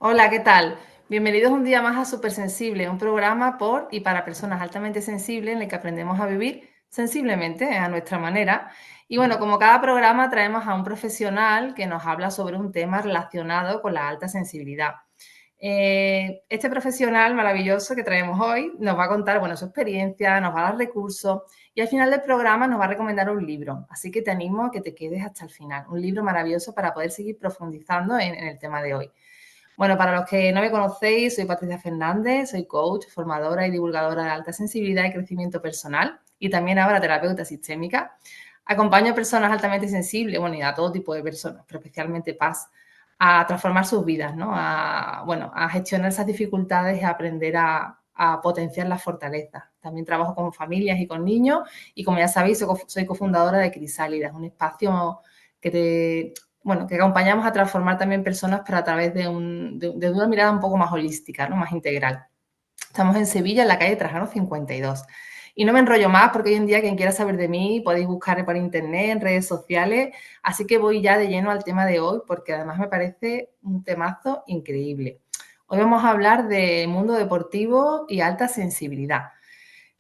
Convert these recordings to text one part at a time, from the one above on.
Hola, ¿qué tal? Bienvenidos un día más a Supersensible, un programa por y para personas altamente sensibles en el que aprendemos a vivir sensiblemente, a nuestra manera. Y bueno, como cada programa traemos a un profesional que nos habla sobre un tema relacionado con la alta sensibilidad. Este profesional maravilloso que traemos hoy nos va a contar, bueno, su experiencia, nos va a dar recursos y al final del programa nos va a recomendar un libro. Así que te animo a que te quedes hasta el final. Un libro maravilloso para poder seguir profundizando en el tema de hoy. Bueno, para los que no me conocéis, soy Patricia Fernández, soy coach, formadora y divulgadora de alta sensibilidad y crecimiento personal y también ahora terapeuta sistémica. Acompaño a personas altamente sensibles, bueno, y a todo tipo de personas, pero especialmente PAS, a transformar sus vidas, ¿no? A gestionar esas dificultades y a aprender a potenciar las fortalezas. También trabajo con familias y con niños y como ya sabéis, soy cofundadora de Crisálidas, un espacio que que acompañamos a transformar también personas, pero a través de una mirada un poco más holística, ¿no? Más integral. Estamos en Sevilla, en la calle Trajano 52. Y no me enrollo más porque hoy en día quien quiera saber de mí podéis buscar por internet, en redes sociales. Así que voy ya de lleno al tema de hoy porque además me parece un temazo increíble. Hoy vamos a hablar de mundo deportivo y alta sensibilidad.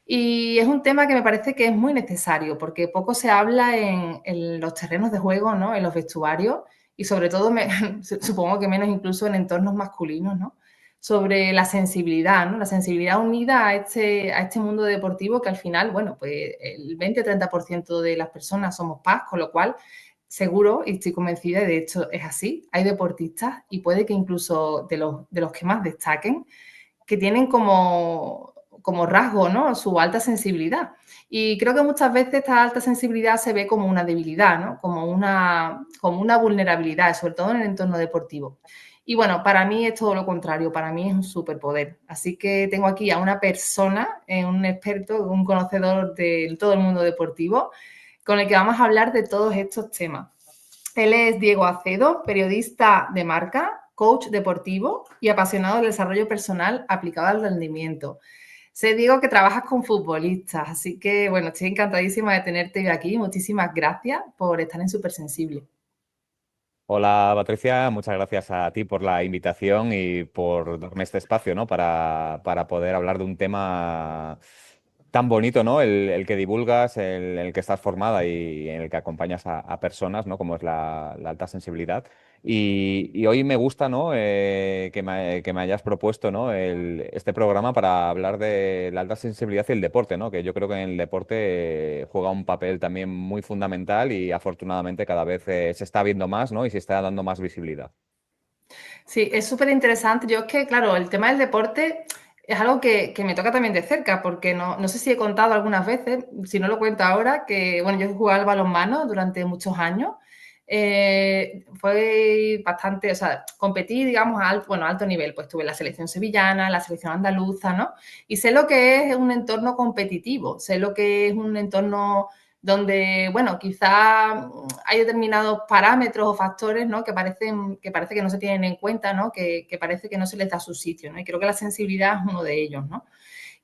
Y es un tema que me parece que es muy necesario, porque poco se habla en los terrenos de juego, ¿no? En los vestuarios, y sobre todo, supongo que menos incluso en entornos masculinos, ¿no? Sobre la sensibilidad, ¿no? La sensibilidad unida a este mundo deportivo que al final, bueno, pues el 20 o 30% de las personas somos paz, con lo cual seguro, y estoy convencida, y de hecho es así, hay deportistas y puede que incluso de los que más destaquen, que tienen como rasgo, ¿no? Su alta sensibilidad. Y creo que muchas veces esta alta sensibilidad se ve como una debilidad, ¿no? Como una vulnerabilidad, sobre todo en el entorno deportivo. Y bueno, para mí es todo lo contrario, para mí es un superpoder. Así que tengo aquí a una persona, un experto, un conocedor de todo el mundo deportivo, con el que vamos a hablar de todos estos temas. Él es Diego Acedo, periodista de marca, coach deportivo y apasionado del desarrollo personal aplicado al rendimiento. Sé, Diego, que trabajas con futbolistas, así que, bueno, estoy encantadísima de tenerte hoy aquí. Muchísimas gracias por estar en Supersensible. Hola Patricia, muchas gracias a ti por la invitación y por darme este espacio, ¿no? Para poder hablar de un tema tan bonito, ¿no? El que divulgas, el que estás formada y en el que acompañas a personas, ¿no? Como es la alta sensibilidad. Y hoy me gusta, ¿no? Que me hayas propuesto, ¿no? Este programa para hablar de la alta sensibilidad y el deporte, ¿no? Que yo creo que en el deporte juega un papel también muy fundamental y afortunadamente cada vez se está viendo más, ¿no? Y se está dando más visibilidad. Sí, es súper interesante. Yo es que, claro, el tema del deporte es algo que me toca también de cerca, porque no sé si he contado algunas veces, si no lo cuento ahora, que, bueno, yo he jugado al balonmano durante muchos años. Fue bastante, o sea, competí, digamos, alto nivel. Pues tuve la selección sevillana, la selección andaluza, ¿no? Y sé lo que es un entorno competitivo, sé lo que es un entorno donde, bueno, quizá hay determinados parámetros o factores, ¿no? Que parece que no se tienen en cuenta, ¿no? Que parece que no se les da su sitio, ¿no? Y creo que la sensibilidad es uno de ellos, ¿no?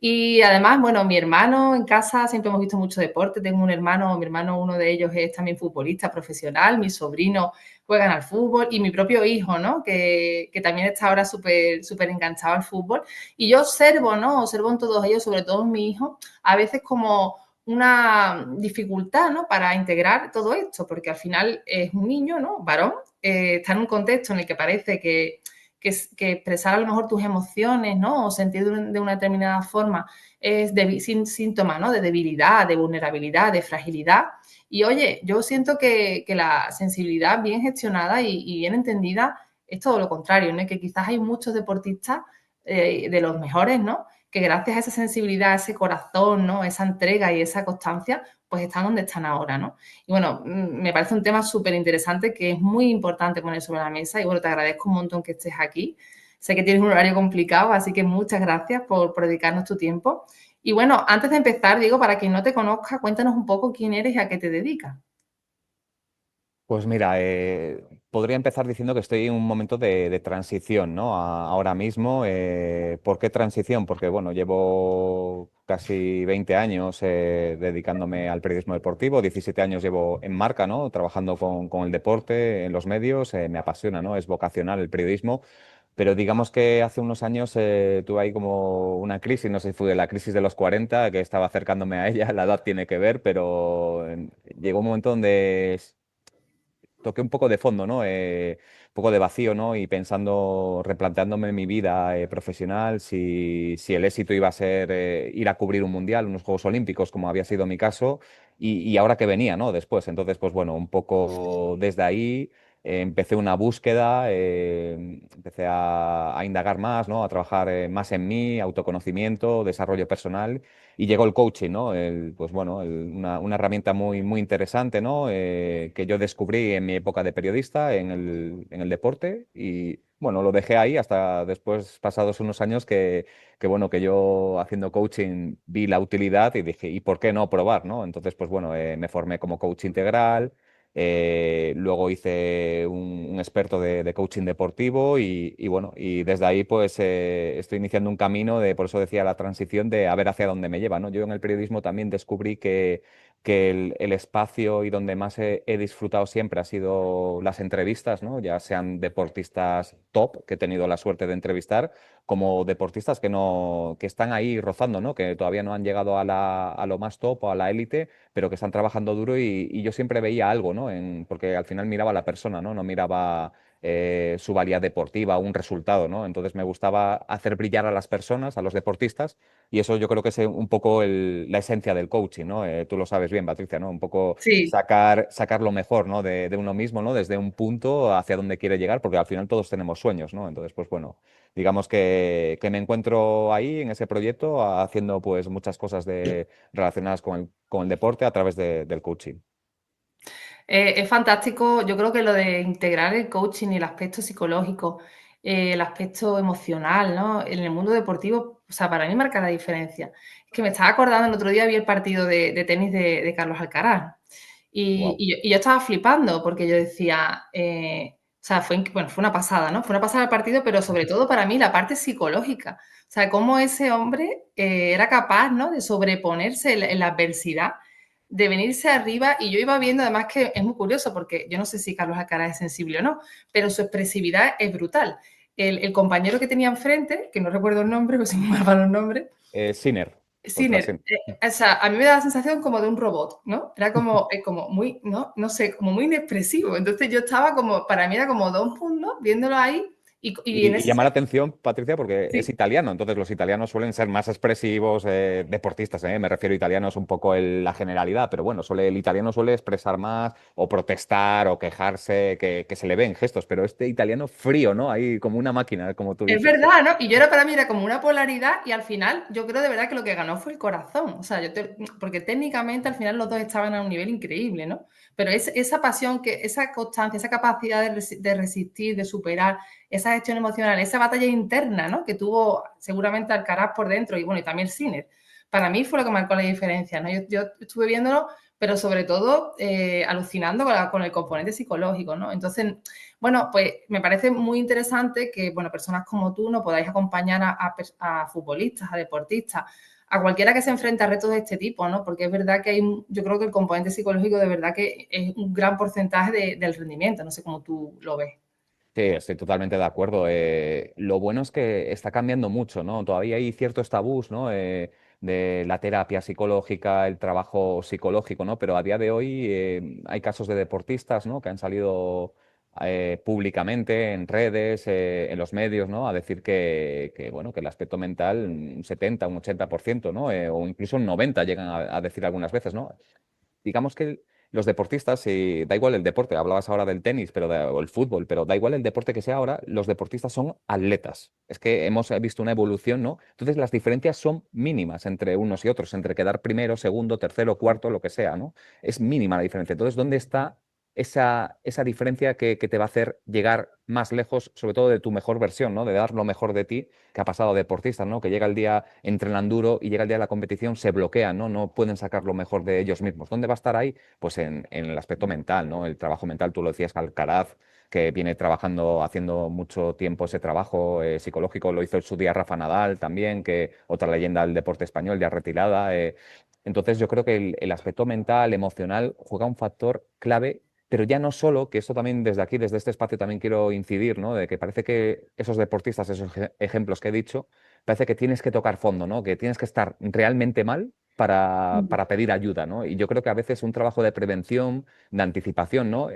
Y además, bueno, mi hermano en casa siempre hemos visto mucho deporte. Tengo un hermano, mi hermano, uno de ellos es también futbolista profesional, mis sobrinos juegan al fútbol y mi propio hijo, ¿no? Que también está ahora súper enganchado al fútbol. Y yo observo, ¿no? Observo en todos ellos, sobre todo en mi hijo, a veces como una dificultad, ¿no? Para integrar todo esto, porque al final es un niño, ¿no? Varón, está en un contexto en el que parece que expresar a lo mejor tus emociones, ¿no? O sentir de una determinada forma es síntoma, ¿no? De debilidad, de vulnerabilidad, de fragilidad. Y oye, yo siento que la sensibilidad bien gestionada y bien entendida es todo lo contrario, ¿no? Que quizás hay muchos deportistas de los mejores, ¿no? Que gracias a esa sensibilidad, a ese corazón, ¿no? Esa entrega y esa constancia, pues están donde están ahora, ¿no? Y bueno, me parece un tema súper interesante que es muy importante poner sobre la mesa y bueno, te agradezco un montón que estés aquí. Sé que tienes un horario complicado, así que muchas gracias por dedicarnos tu tiempo. Y bueno, antes de empezar, Diego, para quien no te conozca, cuéntanos un poco quién eres y a qué te dedicas. Pues mira, podría empezar diciendo que estoy en un momento de transición, ¿no? Ahora mismo. ¿Por qué transición? Porque, bueno, llevo casi 20 años dedicándome al periodismo deportivo, 17 años llevo en marca, ¿no? Trabajando con el deporte, en los medios, me apasiona, ¿no? Es vocacional el periodismo. pero digamos que hace unos años tuve ahí como una crisis, no sé si fue la crisis de los 40, que estaba acercándome a ella, la edad tiene que ver, pero llegó un momento donde toqué un poco de fondo, ¿no? Un poco de vacío, ¿no? Y pensando, replanteándome mi vida profesional, si el éxito iba a ser ir a cubrir un mundial, unos Juegos Olímpicos, como había sido mi caso, y ahora que venía, ¿no? Después. Entonces, pues bueno, un poco desde ahí empecé una búsqueda, empecé a indagar más, ¿no? A trabajar más en mí, autoconocimiento, desarrollo personal. Y llegó el coaching, ¿no? Pues bueno, una herramienta muy, muy interesante, ¿no? Que yo descubrí en mi época de periodista en el deporte y bueno, lo dejé ahí hasta después, pasados unos años, bueno, que yo haciendo coaching vi la utilidad y dije, ¿y por qué no probar, ¿no? Entonces, pues bueno, me formé como coach integral. Luego hice un experto de coaching deportivo y bueno, y desde ahí pues estoy iniciando un camino de, por eso decía la transición, de a ver hacia dónde me lleva, ¿no? Yo en el periodismo también descubrí que el espacio y donde más he disfrutado siempre ha sido las entrevistas, ¿no? Ya sean deportistas top, que he tenido la suerte de entrevistar, como deportistas que no, que están ahí rozando, ¿no? Que todavía no han llegado a lo más top o a la élite, pero que están trabajando duro y yo siempre veía algo, ¿no? Porque al final miraba a la persona, ¿no? No miraba su valía deportiva, un resultado, ¿no? Entonces me gustaba hacer brillar a las personas, a los deportistas, y eso yo creo que es un poco la esencia del coaching, ¿no? Tú lo sabes bien, Patricia, ¿no? Un poco Sí. sacar lo mejor, ¿no? De uno mismo, ¿no? Desde un punto hacia donde quiere llegar, porque al final todos tenemos sueños, ¿no? Entonces, pues bueno, digamos que me encuentro ahí en ese proyecto haciendo pues muchas cosas relacionadas con el deporte a través del coaching. Es fantástico, yo creo que lo de integrar el coaching y el aspecto psicológico, el aspecto emocional, ¿no? En el mundo deportivo, o sea, para mí marca la diferencia. Es que me estaba acordando, el otro día vi el partido de tenis de Carlos Alcaraz y, Wow. y yo estaba flipando porque yo decía, o sea, bueno, fue una pasada, ¿no? Fue una pasada el partido, pero sobre todo para mí la parte psicológica. O sea, cómo ese hombre era capaz, ¿no? De sobreponerse en la adversidad, de venirse arriba, y yo iba viendo además que es muy curioso porque yo no sé si Carlos Alcaraz es sensible o no, pero su expresividad es brutal. El compañero que tenía enfrente, que no recuerdo el nombre, pues si me van los nombres, Sinner, contra Sinner, Sinner. o sea, a mí me da la sensación como de un robot, ¿no? Era como muy, ¿no? No sé, como muy inexpresivo. Entonces yo estaba como, para mí era como dos puntos, viéndolo ahí, y en Y ese llama la atención, Patricia, porque es sí, italiano, entonces los italianos suelen ser más expresivos, deportistas, me refiero a italianos un poco en la generalidad, pero bueno, el italiano suele expresar más o protestar o quejarse, que se le ven gestos, pero este italiano frío, ¿no? Ahí como una máquina, como tú es dices. Sí. verdad, ¿no? Y yo era para mí era como una polaridad y al final yo creo de verdad que lo que ganó fue el corazón. O sea, porque técnicamente al final los dos estaban a un nivel increíble, ¿no? Pero esa pasión, esa constancia, esa capacidad de resistir, de superar, esa gestión emocional, esa batalla interna, ¿no? Que tuvo seguramente Alcaraz por dentro y bueno, y también Sinner. Para mí fue lo que marcó la diferencia, ¿no? Yo estuve viéndolo, pero sobre todo alucinando con el componente psicológico, ¿no? Entonces, bueno, pues me parece muy interesante que, bueno, personas como tú no podáis acompañar a futbolistas, a deportistas, a cualquiera que se enfrente a retos de este tipo, ¿no? Porque es verdad que yo creo que el componente psicológico de verdad que es un gran porcentaje del rendimiento, no sé cómo tú lo ves. Sí, estoy totalmente de acuerdo. Lo bueno es que está cambiando mucho, ¿no? Todavía hay ciertos tabús, ¿no? De la terapia psicológica, el trabajo psicológico, ¿no? Pero a día de hoy hay casos de deportistas, ¿no? Que han salido públicamente en redes, en los medios, ¿no? A decir bueno, que el aspecto mental, un 70, un 80%, ¿no? O incluso un 90 llegan a decir algunas veces, ¿no? Digamos que los deportistas, da igual el deporte, hablabas ahora del tenis o el fútbol, pero da igual el deporte que sea ahora, los deportistas son atletas. Es que hemos visto una evolución, ¿no? Entonces las diferencias son mínimas entre unos y otros, entre quedar primero, segundo, tercero, cuarto, lo que sea, ¿no? Es mínima la diferencia. Entonces, ¿dónde está esa diferencia que te va a hacer llegar más lejos, sobre todo de tu mejor versión, ¿no? De dar lo mejor de ti, que ha pasado a deportistas, ¿no? Que llega el día, entrenan duro y llega el día de la competición, se bloquean, ¿no? No pueden sacar lo mejor de ellos mismos. ¿Dónde va a estar ahí? Pues en el aspecto mental, ¿no? El trabajo mental, tú lo decías, Alcaraz, que viene trabajando, haciendo mucho tiempo ese trabajo psicológico, lo hizo en su día Rafa Nadal también, que otra leyenda del deporte español ya retirada. Entonces yo creo que el aspecto mental, emocional, juega un factor clave pero ya no solo, que esto también desde aquí, desde este espacio también quiero incidir, ¿no? De que parece que esos deportistas, esos ejemplos que he dicho, parece que tienes que tocar fondo, ¿no? Que tienes que estar realmente mal para pedir ayuda, ¿no? Y yo creo que a veces un trabajo de prevención, de anticipación, ¿no?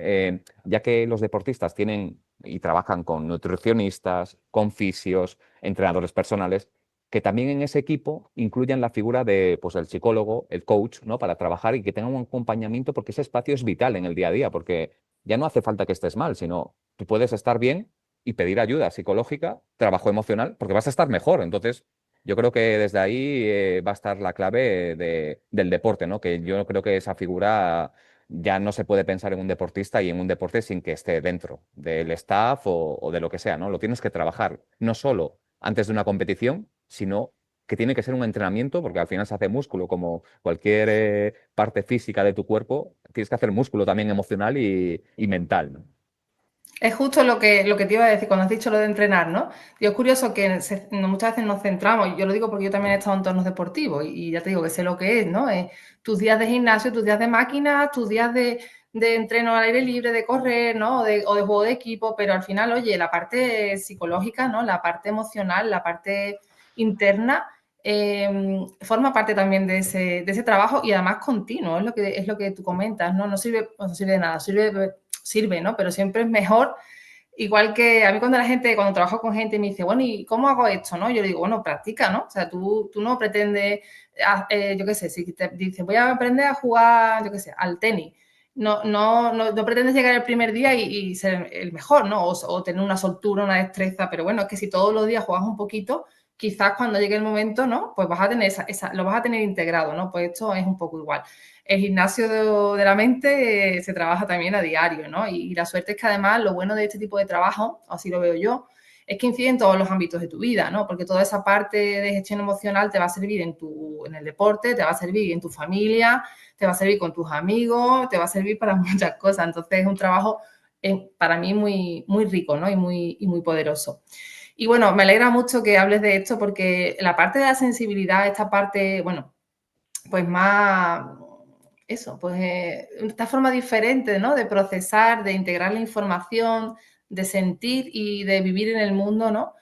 Ya que los deportistas tienen y trabajan con nutricionistas, con fisios, entrenadores personales, que también en ese equipo incluyan la figura de, pues, el psicólogo, el coach, ¿no? Para trabajar y que tengan un acompañamiento, porque ese espacio es vital en el día a día, porque ya no hace falta que estés mal, sino tú puedes estar bien y pedir ayuda psicológica, trabajo emocional, porque vas a estar mejor. Entonces, yo creo que desde ahí va a estar la clave del deporte, ¿no? Que yo creo que esa figura ya no se puede pensar en un deportista y en un deporte sin que esté dentro del staff o de lo que sea, ¿no? Lo tienes que trabajar, no solo antes de una competición, sino que tiene que ser un entrenamiento, porque al final se hace músculo, como cualquier parte física de tu cuerpo, tienes que hacer músculo también emocional y mental, ¿no? Es justo lo que te iba a decir cuando has dicho lo de entrenar, ¿no? Y es curioso que muchas veces nos centramos, y yo lo digo porque yo también he estado en entornos deportivos y ya te digo que sé lo que es, ¿no? Tus días de gimnasio, tus días de máquinas, tus días de entreno al aire libre, de correr, ¿no? O de juego de equipo, pero al final, oye, la parte psicológica, ¿no? La parte emocional, la parte interna, forma parte también de ese trabajo y además continuo, es lo que tú comentas, ¿no? No sirve, pues no sirve de nada, sirve, ¿no? Pero siempre es mejor. Igual que a mí cuando trabajo con gente me dice, bueno, ¿y cómo hago esto? ¿No? Yo le digo, bueno, practica, ¿no? O sea, tú no pretendes, yo qué sé, si te dices, voy a aprender a jugar, yo qué sé, al tenis. No pretendes llegar el primer día y ser el mejor, ¿no? O tener una soltura, una destreza, pero bueno, es que si todos los días juegas un poquito, quizás cuando llegue el momento, ¿no? Pues vas a tener lo vas a tener integrado, ¿no? Pues esto es un poco igual. El gimnasio de la mente se trabaja también a diario, ¿no? Y la suerte es que además lo bueno de este tipo de trabajo, así lo veo yo, es que incide en todos los ámbitos de tu vida, ¿no? Porque toda esa parte de gestión emocional te va a servir en el deporte, te va a servir en tu familia, te va a servir con tus amigos, te va a servir para muchas cosas. Entonces es un trabajo para mí muy rico, ¿no? Y muy poderoso. Y bueno, me alegra mucho que hables de esto porque la parte de la sensibilidad, esta parte, bueno, pues más, eso, pues esta forma diferente, ¿no? De procesar, de integrar la información, de sentir y de vivir en el mundo, ¿no?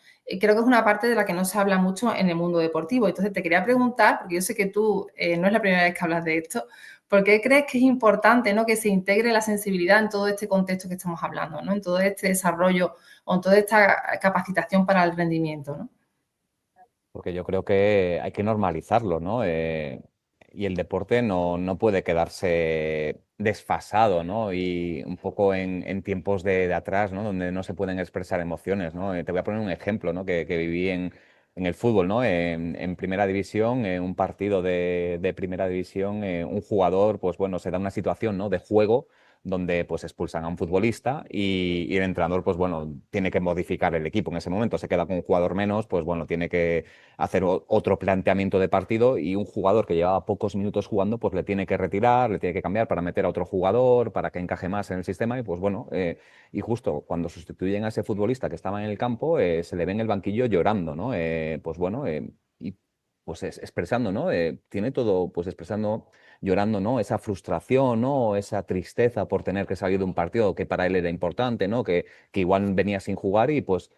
Creo que es una parte de la que no se habla mucho en el mundo deportivo. Entonces te quería preguntar, porque yo sé que tú no es la primera vez que hablas de esto, ¿por qué crees que es importante, ¿no? Que se integre la sensibilidad en todo este contexto que estamos hablando, ¿no? En todo este desarrollo o en toda esta capacitación para el rendimiento, ¿no? Porque yo creo que hay que normalizarlo, ¿no? Y el deporte no puede quedarse desfasado, ¿no? Y un poco en tiempos de atrás, ¿no? Donde no se pueden expresar emociones, ¿no? Te voy a poner un ejemplo, ¿no? Que viví en el fútbol, ¿no? En primera división, en un partido de primera división, un jugador, pues bueno, se da una situación, ¿no? De juego donde pues expulsan a un futbolista y el entrenador, pues bueno, tiene que modificar el equipo en ese momento, se queda con un jugador menos, pues bueno, tiene que hacer otro planteamiento de partido y un jugador que llevaba pocos minutos jugando, pues le tiene que retirar, le tiene que cambiar para meter a otro jugador, para que encaje más en el sistema y pues bueno, y justo cuando sustituyen a ese futbolista que estaba en el campo, se le ve en el banquillo llorando, ¿no? Pues bueno, y pues expresando, ¿no? Tiene todo, pues expresando, llorando, ¿no? Esa frustración, ¿no? Esa tristeza por tener que salir de un partido que para él era importante, ¿no? Que igual venía sin jugar y pues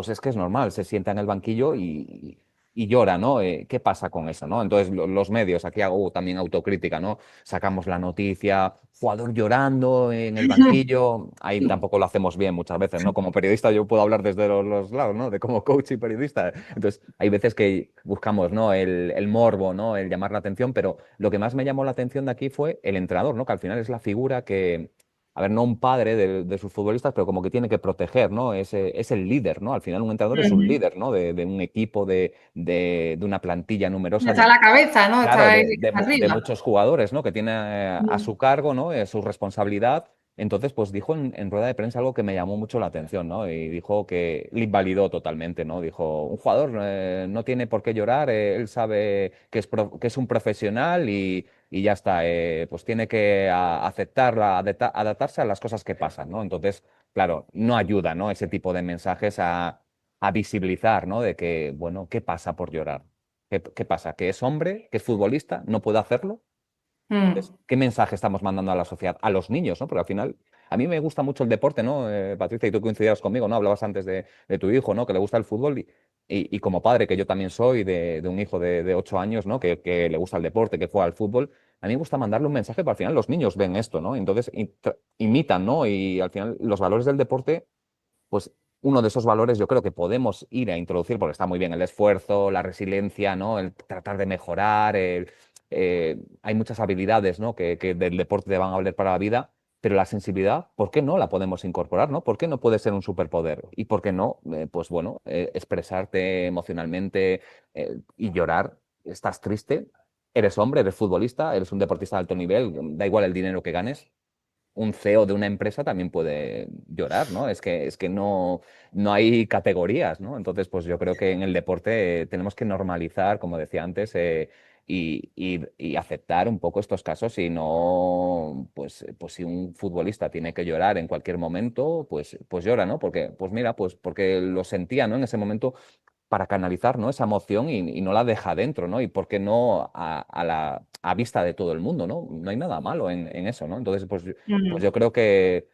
es que es normal, se sienta en el banquillo y llora, ¿no? ¿Qué pasa con eso, no? Entonces los medios, aquí hago también autocrítica, ¿no? Sacamos la noticia, jugador llorando en el banquillo, ahí tampoco lo hacemos bien muchas veces, ¿no? Como periodista yo puedo hablar desde los lados, ¿no? De como coach y periodista. Entonces hay veces que buscamos, ¿no? El morbo, ¿no? El llamar la atención, pero lo que más me llamó la atención de aquí fue el entrenador, ¿no? Que al final es la figura que a ver, no un padre de sus futbolistas, pero como que tiene que proteger, ¿no? Es el líder, ¿no? Al final un entrenador es un Ujú. líder, ¿no? De un equipo, de una plantilla numerosa, Está a la cabeza, ¿no? claro, Está ahí de arriba. muchos jugadores, ¿no? Que tiene a su cargo, ¿no? Su responsabilidad. Entonces, pues dijo en rueda de prensa algo que me llamó mucho la atención, ¿no? Y dijo que le invalidó totalmente, ¿no? Dijo, un jugador no tiene por qué llorar, él sabe que es un profesional y ya está, pues tiene que aceptar, adaptarse a las cosas que pasan, ¿no? Entonces, claro, no ayuda, ¿no? Ese tipo de mensajes a visibilizar, ¿no? De que, bueno, ¿qué pasa por llorar? ¿Qué pasa? ¿Que es hombre? ¿Que es futbolista? ¿No puede hacerlo? Mm, ¿Qué mensaje estamos mandando a la sociedad, a los niños, ¿no? Porque al final, a mí me gusta mucho el deporte, ¿no? Patricia, y tú coincidías conmigo, ¿no? Hablabas antes de tu hijo, ¿no? Que le gusta el fútbol y como padre, que yo también soy de un hijo de 8 años, ¿no? Que le gusta el deporte, que juega al fútbol. A mí me gusta mandarle un mensaje, pero al final los niños ven esto, ¿no? Entonces imitan, ¿no? Y al final los valores del deporte pues uno de esos valores yo creo que podemos ir a introducir, porque está muy bien el esfuerzo, la resiliencia, ¿no? El tratar de mejorar, hay muchas habilidades, ¿no? que del deporte te van a valer para la vida, pero la sensibilidad, ¿por qué no la podemos incorporar, ¿no? ¿Por qué no puede ser un superpoder? Y ¿por qué no, pues bueno, expresarte emocionalmente y llorar? ¿Estás triste? ¿Eres hombre? ¿Eres futbolista? ¿Eres un deportista de alto nivel? Da igual el dinero que ganes, un CEO de una empresa también puede llorar, ¿no? Es que no hay categorías, ¿no? Entonces, pues yo creo que en el deporte tenemos que normalizar, como decía antes, y aceptar un poco estos casos y no, pues si un futbolista tiene que llorar en cualquier momento, pues llora, ¿no? Porque, pues mira, pues porque lo sentía, ¿no? En ese momento para canalizar, ¿no? Esa emoción y no la deja dentro, ¿no? Y por qué no a vista de todo el mundo, ¿no? No hay nada malo en eso, ¿no? Entonces, pues mm. yo creo que,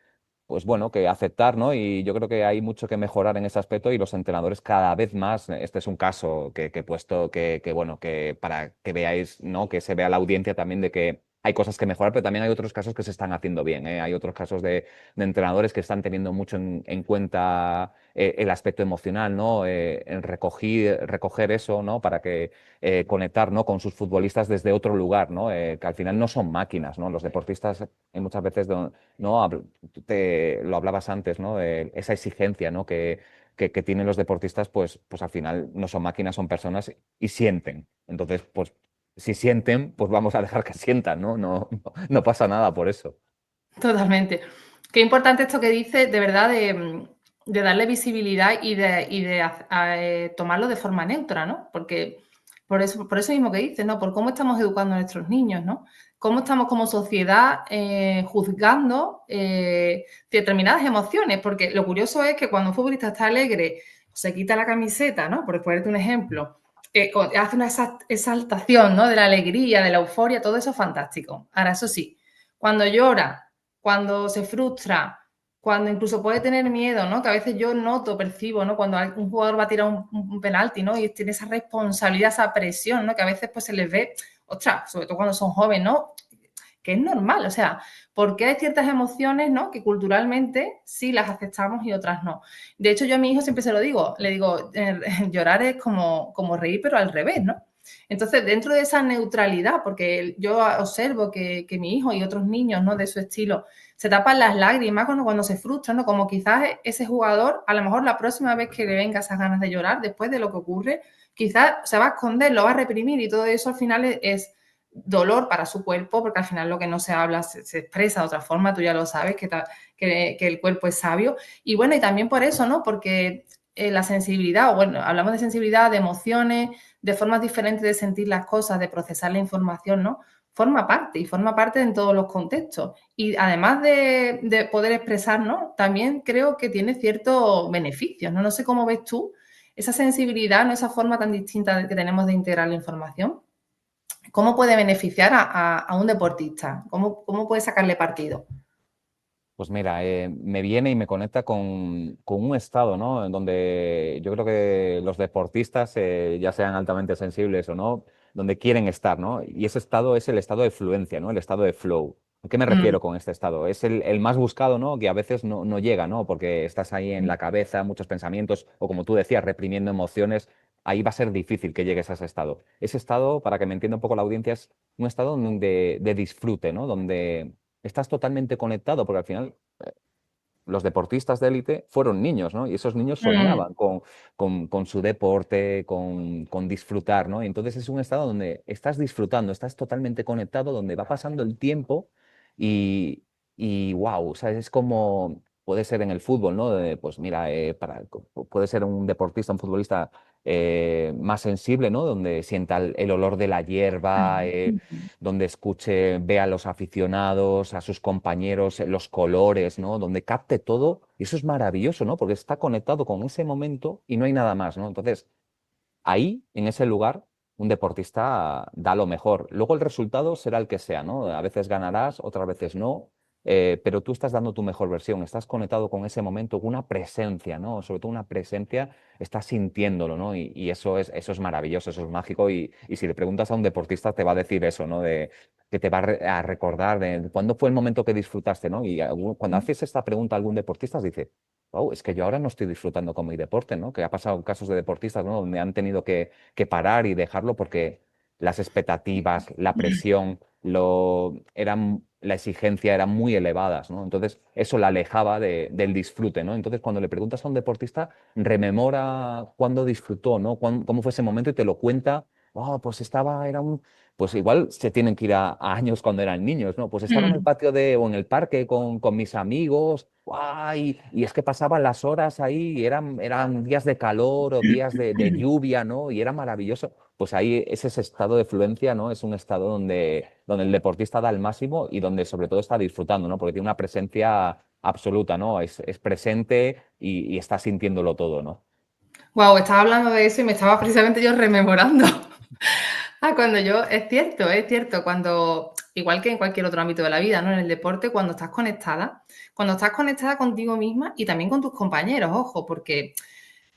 pues bueno, que aceptar, ¿no? Y yo creo que hay mucho que mejorar en ese aspecto y los entrenadores cada vez más, este es un caso que he puesto, bueno, que para que veáis, ¿no? Que se vea la audiencia también de que hay cosas que mejorar, pero también hay otros casos que se están haciendo bien, ¿eh? Hay otros casos de entrenadores que están teniendo mucho en cuenta el aspecto emocional, ¿no? En recoger eso, ¿no? Para que conectar, ¿no? Con sus futbolistas desde otro lugar, ¿no? Que al final no son máquinas, ¿no? Los deportistas muchas veces ¿no? Tú lo hablabas antes, ¿no? De esa exigencia, ¿no? Que tienen los deportistas, pues al final no son máquinas, son personas y sienten. Entonces, pues si sienten, pues vamos a dejar que sientan, ¿no? No pasa nada por eso. Totalmente. Qué importante esto que dices, de verdad, de darle visibilidad y de tomarlo de forma neutra, ¿no? Porque por eso mismo que dices, ¿no? Por cómo estamos educando a nuestros niños, ¿no? Cómo estamos como sociedad juzgando determinadas emociones, porque lo curioso es que cuando un futbolista está alegre, se quita la camiseta, ¿no? Por ponerte un ejemplo, hace una exaltación, ¿no? De la alegría, de la euforia, todo eso es fantástico. Ahora, eso sí, cuando llora, cuando se frustra, cuando incluso puede tener miedo, ¿no? Que a veces yo noto, percibo, ¿no? Cuando un jugador va a tirar un penalti, ¿no? Y tiene esa responsabilidad, esa presión, ¿no? Que a veces pues se les ve, ostras, sobre todo cuando son jóvenes, ¿no? Que es normal, o sea, porque hay ciertas emociones, ¿no? Que culturalmente sí las aceptamos y otras no. De hecho, yo a mi hijo siempre se lo digo, le digo, llorar es como reír, pero al revés, ¿no? Entonces, dentro de esa neutralidad, porque yo observo que mi hijo y otros niños, ¿no? De su estilo, se tapan las lágrimas cuando se frustran, ¿no? Como quizás ese jugador, a lo mejor la próxima vez que le venga esas ganas de llorar, después de lo que ocurre, quizás se va a esconder, lo va a reprimir y todo eso al final es dolor para su cuerpo, porque al final lo que no se habla se expresa de otra forma, tú ya lo sabes, que el cuerpo es sabio. Y bueno, y también por eso, ¿no? Porque la sensibilidad, o bueno, hablamos de sensibilidad, de emociones, de formas diferentes de sentir las cosas, de procesar la información, ¿no? Forma parte y forma parte en todos los contextos. Y además de poder expresar, ¿no? También creo que tiene ciertos beneficios, ¿no? No sé cómo ves tú esa sensibilidad, ¿no? Esa forma tan distinta que tenemos de integrar la información. ¿Cómo puede beneficiar a un deportista? ¿Cómo puede sacarle partido? Pues mira, me viene y me conecta con un estado, ¿no? En donde yo creo que los deportistas, ya sean altamente sensibles o no, donde quieren estar, ¿no? Y ese estado es el estado de fluencia, ¿no? El estado de flow. ¿A qué me Mm, refiero con este estado? Es el más buscado, ¿no? Que a veces no llega, ¿no? Porque estás ahí en la cabeza, muchos pensamientos, o como tú decías, reprimiendo emociones. Ahí va a ser difícil que llegues a ese estado. Ese estado, para que me entienda un poco la audiencia, es un estado de disfrute, ¿no? Donde estás totalmente conectado, porque al final los deportistas de élite fueron niños, ¿no? Y esos niños mm, soñaban con su deporte, con disfrutar, ¿no? Y entonces es un estado donde estás disfrutando, estás totalmente conectado, donde va pasando el tiempo y, y wow, o sea, es como puede ser en el fútbol, ¿no? Pues mira, puede ser un deportista, un futbolista más sensible, ¿no? Donde sienta el olor de la hierba, mm. donde escuche, vea a los aficionados, a sus compañeros, los colores, ¿no? Donde capte todo. Y eso es maravilloso, ¿no? Porque está conectado con ese momento y no hay nada más, ¿no? Entonces, ahí, en ese lugar, un deportista da lo mejor. Luego el resultado será el que sea, ¿no? A veces ganarás, otras veces no, pero tú estás dando tu mejor versión, estás conectado con ese momento, con una presencia, ¿no? Sobre todo una presencia, estás sintiéndolo, ¿no? Y eso es maravilloso, eso es mágico. Y si le preguntas a un deportista, te va a decir eso, ¿no? Que te va a recordar de cuándo fue el momento que disfrutaste, ¿no? Y cuando haces esta pregunta a algún deportista, dice, wow, es que yo ahora no estoy disfrutando con mi deporte, ¿no? Que ha pasado casos de deportistas, ¿no? Donde han tenido que parar y dejarlo porque las expectativas, la presión, la exigencia eran muy elevadas, ¿no? Entonces, eso la alejaba del disfrute, ¿no? Entonces, cuando le preguntas a un deportista, rememora cuándo disfrutó, ¿no? Cómo fue ese momento y te lo cuenta. Oh, pues pues igual se tienen que ir a años cuando eran niños, ¿no? Pues estaba en el Mm. patio o en el parque con mis amigos, ¡guay! Y es que pasaban las horas ahí, y eran días de calor o días de lluvia, ¿no? Y era maravilloso. Pues ahí es ese estado de fluencia, ¿no? Es un estado donde el deportista da el máximo y donde sobre todo está disfrutando, ¿no? Porque tiene una presencia absoluta, ¿no? Es presente y está sintiéndolo todo, ¿no? Wow, estaba hablando de eso y me estaba precisamente yo rememorando. Cuando yo, es cierto, cuando, igual que en cualquier otro ámbito de la vida, ¿no? En el deporte, cuando estás conectada contigo misma y también con tus compañeros, ojo, porque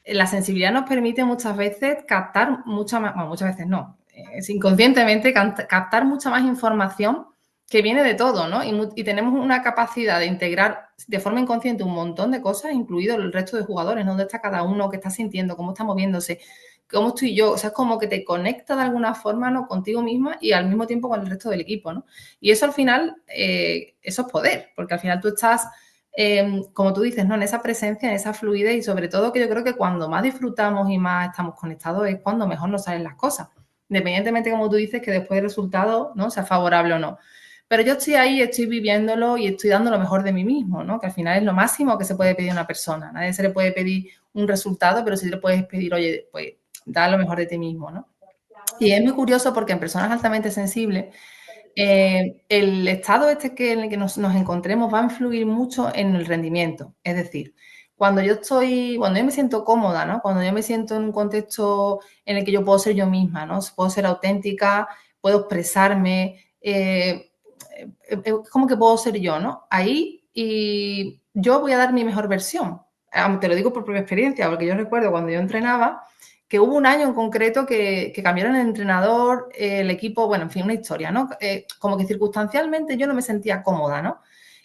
la sensibilidad nos permite muchas veces captar mucha más, bueno, muchas veces no, es inconscientemente captar mucha más información que viene de todo, ¿no? Y tenemos una capacidad de integrar de forma inconsciente un montón de cosas, incluido el resto de jugadores, ¿no? Dónde está cada uno, qué está sintiendo, cómo está moviéndose, cómo estoy yo, o sea, es como que te conecta de alguna forma, ¿no? Contigo misma y al mismo tiempo con el resto del equipo, ¿no? Y eso al final, eso es poder, porque al final tú estás como tú dices, ¿no? En esa presencia, en esa fluidez y sobre todo que yo creo que cuando más disfrutamos y más estamos conectados es cuando mejor nos salen las cosas. Independientemente, como tú dices, que después el resultado, ¿no? Sea favorable o no. Pero yo estoy ahí, estoy viviéndolo y estoy dando lo mejor de mí mismo, ¿no? Que al final es lo máximo que se puede pedir a una persona. Nadie se le puede pedir un resultado, pero sí le puedes pedir, oye, pues da lo mejor de ti mismo, ¿no? Y es muy curioso porque en personas altamente sensibles el estado este en el que nos encontremos va a influir mucho en el rendimiento. Es decir, cuando yo me siento cómoda, ¿no? Cuando yo me siento en un contexto en el que yo puedo ser yo misma, ¿no? Puedo ser auténtica, puedo expresarme, es como que puedo ser yo, ¿no? Ahí y yo voy a dar mi mejor versión. Te lo digo por propia experiencia, porque yo recuerdo cuando yo entrenaba, que hubo un año en concreto que cambiaron el entrenador, el equipo, bueno, en fin, una historia, ¿no? Como que circunstancialmente yo no me sentía cómoda, ¿no?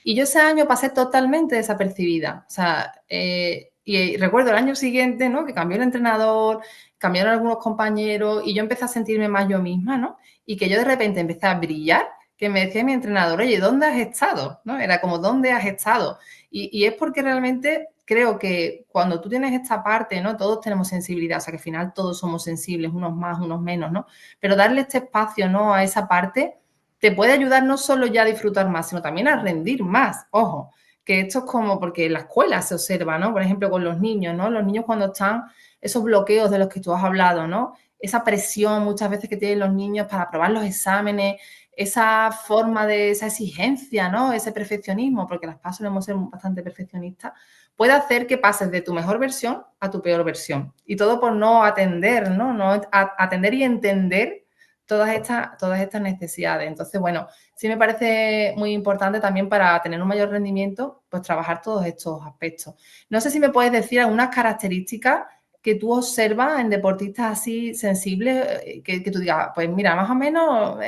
Y yo ese año pasé totalmente desapercibida. O sea, y recuerdo el año siguiente, ¿no? Que cambió el entrenador, cambiaron algunos compañeros y yo empecé a sentirme más yo misma, ¿no? Y que yo de repente empecé a brillar, que me decía mi entrenador, oye, ¿dónde has estado? ¿No? Era como, ¿dónde has estado? Y es porque realmente creo que cuando tú tienes esta parte, ¿no? Todos tenemos sensibilidad, o sea que al final todos somos sensibles, unos más, unos menos, ¿no? Pero darle este espacio, ¿no? A esa parte te puede ayudar no solo ya a disfrutar más, sino también a rendir más. Ojo, que esto es como porque en la escuela se observa, ¿no? Por ejemplo, con los niños, ¿no? Los niños cuando están esos bloqueos de los que tú has hablado, ¿no? Esa presión muchas veces que tienen los niños para aprobar los exámenes, esa forma de esa exigencia, ¿no? Ese perfeccionismo, porque las PAS solemos ser bastante perfeccionistas, puede hacer que pases de tu mejor versión a tu peor versión. Y todo por no atender, ¿no? No atender y entender todas estas necesidades. Entonces, bueno, sí me parece muy importante también para tener un mayor rendimiento, pues trabajar todos estos aspectos. No sé si me puedes decir algunas características que tú observas en deportistas así sensibles, que tú digas, pues mira, más o menos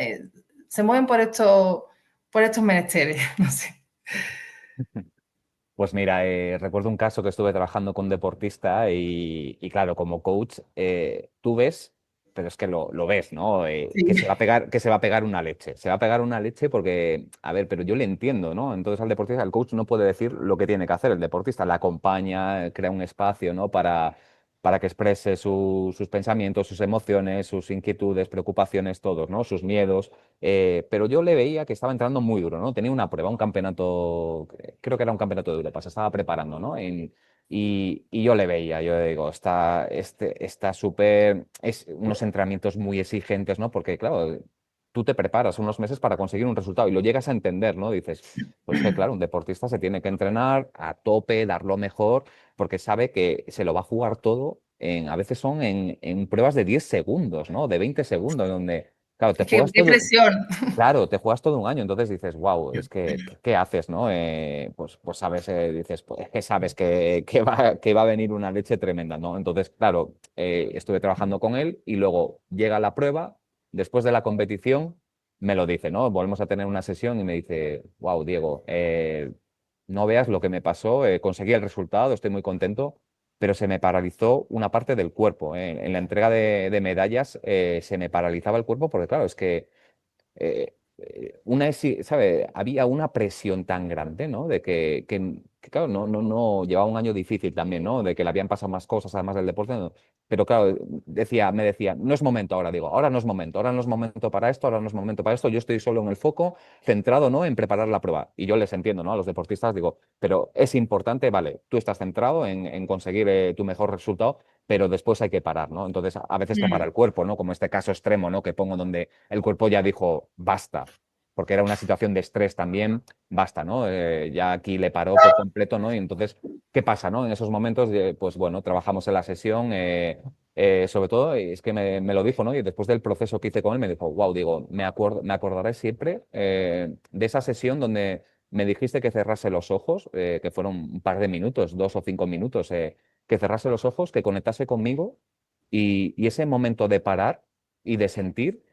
se mueven por estos menesteres, no sé. Pues mira, recuerdo un caso que estuve trabajando con un deportista y claro, como coach, tú ves, pero es que lo ves, ¿no? Que Sí. que se va a pegar una leche. Se va a pegar una leche porque, a ver, pero yo le entiendo, ¿no? Entonces al deportista, el coach no puede decir lo que tiene que hacer. El deportista la acompaña, crea un espacio, ¿no? Para que exprese sus pensamientos, sus emociones, sus inquietudes, preocupaciones, todos, ¿no? Sus miedos. Pero yo le veía que estaba entrando muy duro, ¿no? Tenía una prueba, un campeonato, creo que era un campeonato de Europa, se estaba preparando, ¿no? Y yo le veía, yo le digo, está súper, es unos entrenamientos muy exigentes, ¿no? Porque, claro, tú te preparas unos meses para conseguir un resultado y lo llegas a entender, ¿no? Dices, pues que, claro, un deportista se tiene que entrenar a tope, dar lo mejor, porque sabe que se lo va a jugar todo a veces son en pruebas de 10 segundos, ¿no? De 20 segundos, donde, claro, te Es que juegas qué todo. presión. Claro, te juegas todo un año, entonces dices, wow, es que, ¿qué haces, no? Pues sabes, dices, pues es que sabes que va a venir una leche tremenda, ¿no? Entonces, claro, estuve trabajando con él y luego llega la prueba, después de la competición, me lo dice, ¿no? Volvemos a tener una sesión y me dice, wow, Diego, no veas lo que me pasó, conseguí el resultado, estoy muy contento, pero se me paralizó una parte del cuerpo. En la entrega de medallas, se me paralizaba el cuerpo porque, claro, es que ¿sabe? Había una presión tan grande, ¿no? De que, claro, no, llevaba un año difícil también, ¿no? De que le habían pasado más cosas además del deporte, ¿no? Pero claro, me decía, no es momento ahora, digo, ahora no es momento para esto, ahora no es momento para esto, yo estoy solo en el foco, centrado, ¿no? En preparar la prueba. Y yo les entiendo, ¿no? A los deportistas digo, pero es importante, vale, tú estás centrado en conseguir tu mejor resultado, pero después hay que parar, ¿no? Entonces, a veces te para Mm, el cuerpo, ¿no? Como este caso extremo, ¿no? Que pongo donde el cuerpo ya dijo, basta, porque era una situación de estrés también, basta, ¿no? Ya aquí le paró por completo, ¿no? Y entonces, ¿qué pasa, no? En esos momentos, pues bueno, trabajamos en la sesión, sobre todo, y es que me lo dijo, ¿no? Y después del proceso que hice con él, me dijo, wow, digo, me acordaré siempre de esa sesión donde me dijiste que cerrase los ojos, que fueron un par de minutos, 2 o 5 minutos, que cerrase los ojos, que conectase conmigo y ese momento de parar y de sentir,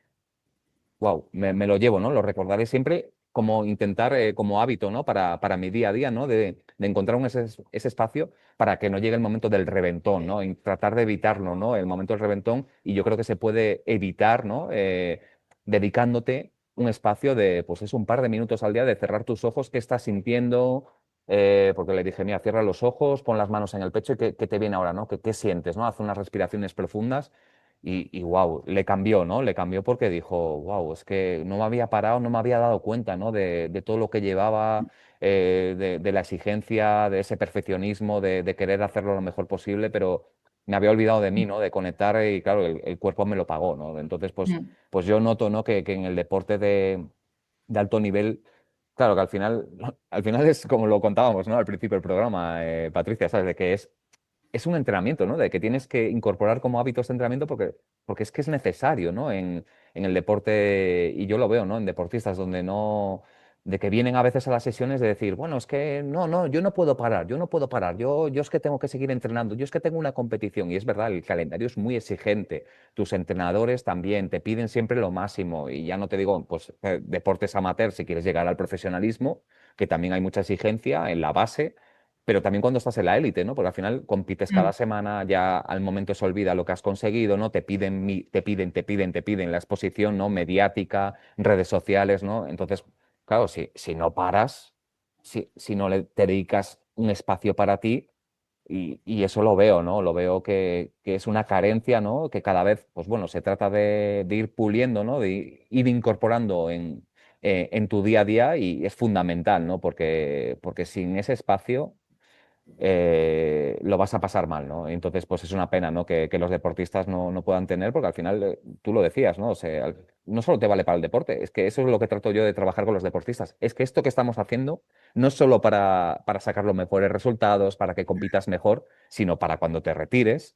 wow, me lo llevo, ¿no? Lo recordaré siempre como intentar, como hábito, ¿no? Para mi día a día, ¿no? De encontrar ese espacio para que no llegue el momento del reventón, ¿no? Y tratar de evitarlo, ¿no? El momento del reventón, y yo creo que se puede evitar, ¿no? Dedicándote un espacio de, pues es un par de minutos al día de cerrar tus ojos, qué estás sintiendo, porque le dije, mira, cierra los ojos, pon las manos en el pecho y qué te viene ahora, ¿no? ¿Qué sientes, ¿no? Haz unas respiraciones profundas y wow, le cambió, ¿no? Le cambió porque dijo, wow, es que no me había parado, no me había dado cuenta, ¿no? De todo lo que llevaba, de la exigencia, de ese perfeccionismo, de querer hacerlo lo mejor posible, pero me había olvidado de mí, ¿no? De conectar y claro, el cuerpo me lo pagó, ¿no? Entonces, mm, pues yo noto, ¿no? Que en el deporte de alto nivel. Claro que al final es como lo contábamos, ¿no? Al principio del programa, Patricia, ¿sabes? De que es un entrenamiento, ¿no? De que tienes que incorporar como hábitos de entrenamiento porque es que es necesario, ¿no? En el deporte, y yo lo veo, ¿no? En deportistas donde no, de que vienen a veces a las sesiones de decir, bueno, es que no, yo no puedo parar, yo no puedo parar, yo es que tengo que seguir entrenando, yo es que tengo una competición, y es verdad, el calendario es muy exigente, tus entrenadores también te piden siempre lo máximo, y ya no te digo, pues, deportes amateur si quieres llegar al profesionalismo, que también hay mucha exigencia en la base, pero también cuando estás en la élite, ¿no? Porque al final compites cada mm, semana, ya al momento se olvida lo que has conseguido, ¿no? Te piden la exposición, ¿no? Mediática, redes sociales, ¿no? Entonces, claro, si no paras, si no te dedicas un espacio para ti, y eso lo veo, ¿no? Lo veo que es una carencia, ¿no? Que cada vez, pues bueno, se trata de ir puliendo, ¿no? De ir incorporando en tu día a día y es fundamental, ¿no? Porque sin ese espacio lo vas a pasar mal, ¿no? Entonces, pues es una pena, ¿no? Que los deportistas no puedan tener, porque al final, tú lo decías, ¿no? O sea, no solo te vale para el deporte, es que eso es lo que trato yo de trabajar con los deportistas. Es que esto que estamos haciendo no es solo para sacar los mejores resultados, para que compitas mejor, sino para cuando te retires